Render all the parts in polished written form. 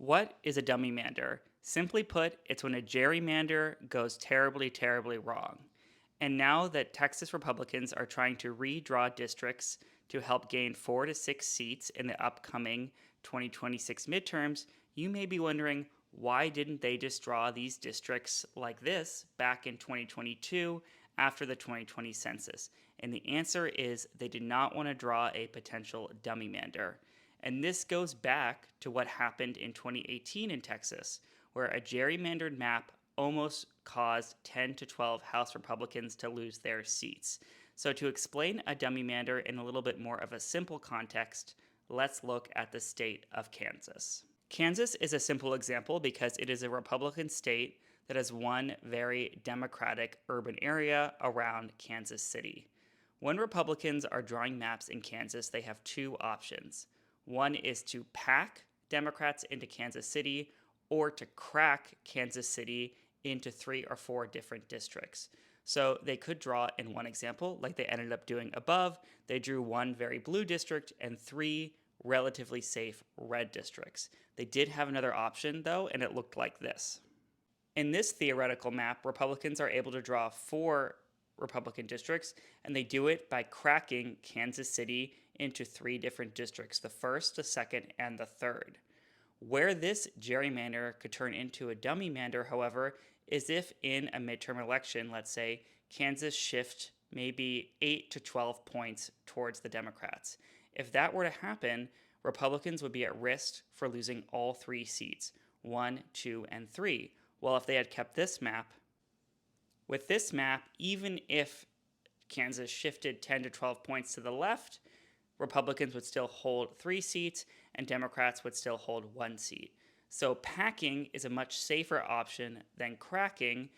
What is a dummymander? Simply put, it's when a gerrymander goes terribly, terribly wrong. And now that Texas Republicans are trying to redraw districts to help gain 4 to 6 seats in the upcoming 2026 midterms, you may be wondering, why didn't they just draw these districts like this back in 2022 after the 2020 census? And the answer is they did not want to draw a potential dummymander. And this goes back to what happened in 2018 in Texas, where a gerrymandered map almost caused 10 to 12 House Republicans to lose their seats. So, to explain a dummymander in a little bit more of a simple context, let's look at the state of Kansas. Kansas is a simple example because it is a Republican state that has one very Democratic urban area around Kansas City. When Republicans are drawing maps in Kansas, they have two options. One is to pack Democrats into Kansas City or to crack Kansas City into 3 or 4 different districts. So they could draw in one example, like they ended up doing above. They drew one very blue district and 3 relatively safe red districts. They did have another option, though, and it looked like this. In this theoretical map, Republicans are able to draw 4 Republican districts, and they do it by cracking Kansas City into 3 different districts, the first, the second, and the third. Where this gerrymander could turn into a dummymander, however, is if in a midterm election, let's say, Kansas shift maybe 8 to 12 points towards the Democrats. If that were to happen, Republicans would be at risk for losing all 3 seats, 1, 2, and 3. Well, if they had kept this map, with this map, even if Kansas shifted 10 to 12 points to the left, Republicans would still hold 3 seats and Democrats would still hold 1 seat. So packing is a much safer option than cracking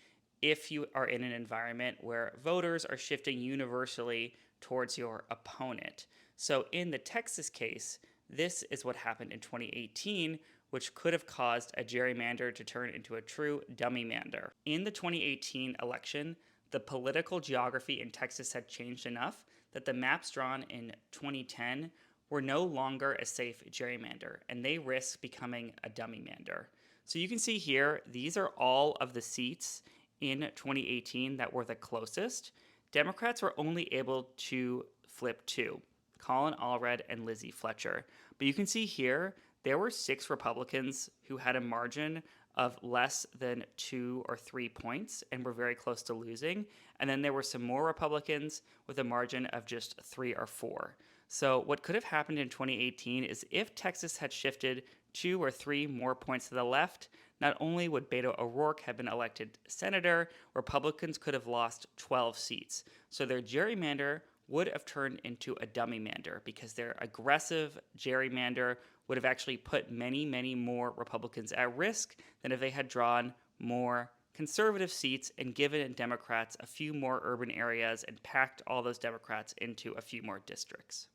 if you are in an environment where voters are shifting universally towards your opponent. So in the Texas case, this is what happened in 2018, which could have caused a gerrymander to turn into a true dummymander. In the 2018 election, the political geography in Texas had changed enough that the maps drawn in 2010 were no longer a safe gerrymander, and they risk becoming a dummymander. So you can see here, these are all of the seats in 2018 that were the closest. Democrats were only able to flip 2, Colin Allred and Lizzie Fletcher. But you can see here, there were 6 Republicans who had a margin of less than 2 or 3 points and were very close to losing. And then there were some more Republicans with a margin of just 3 or 4. So what could have happened in 2018 is if Texas had shifted 2 or 3 more points to the left, not only would Beto O'Rourke have been elected senator, Republicans could have lost 12 seats. So their gerrymander would have turned into a dummymander because their aggressive gerrymander would have actually put many, many more Republicans at risk than if they had drawn more conservative seats and given Democrats a few more urban areas and packed all those Democrats into a few more districts.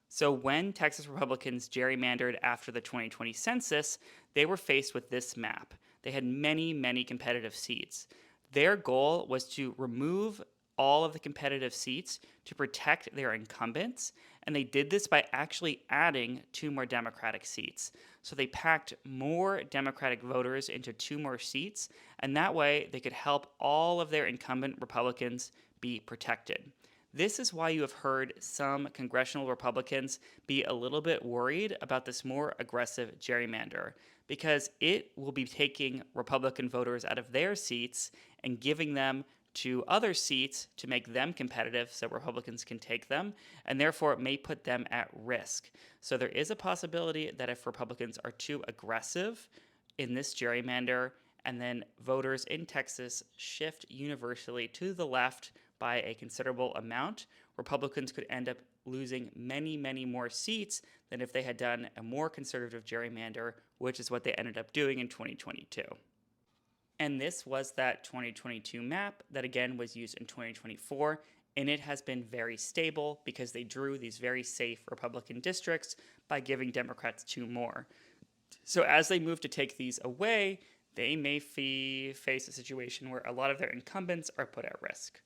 So when Texas Republicans gerrymandered after the 2020 census, they were faced with this map. They had many, many competitive seats. Their goal was to remove all of the competitive seats to protect their incumbents, and they did this by actually adding 2 more Democratic seats. So they packed more Democratic voters into 2 more seats, and that way they could help all of their incumbent Republicans be protected. This is why you have heard some congressional Republicans be a little bit worried about this more aggressive gerrymander, because it will be taking Republican voters out of their seats and giving them to other seats to make them competitive so Republicans can take them, and therefore it may put them at risk. So there is a possibility that if Republicans are too aggressive in this gerrymander, and then voters in Texas shift universally to the left by a considerable amount, Republicans could end up losing many, many more seats than if they had done a more conservative gerrymander, which is what they ended up doing in 2022. And this was that 2022 map that again was used in 2024, and it has been very stable because they drew these very safe Republican districts by giving Democrats 2 more. So as they move to take these away, they may face a situation where a lot of their incumbents are put at risk.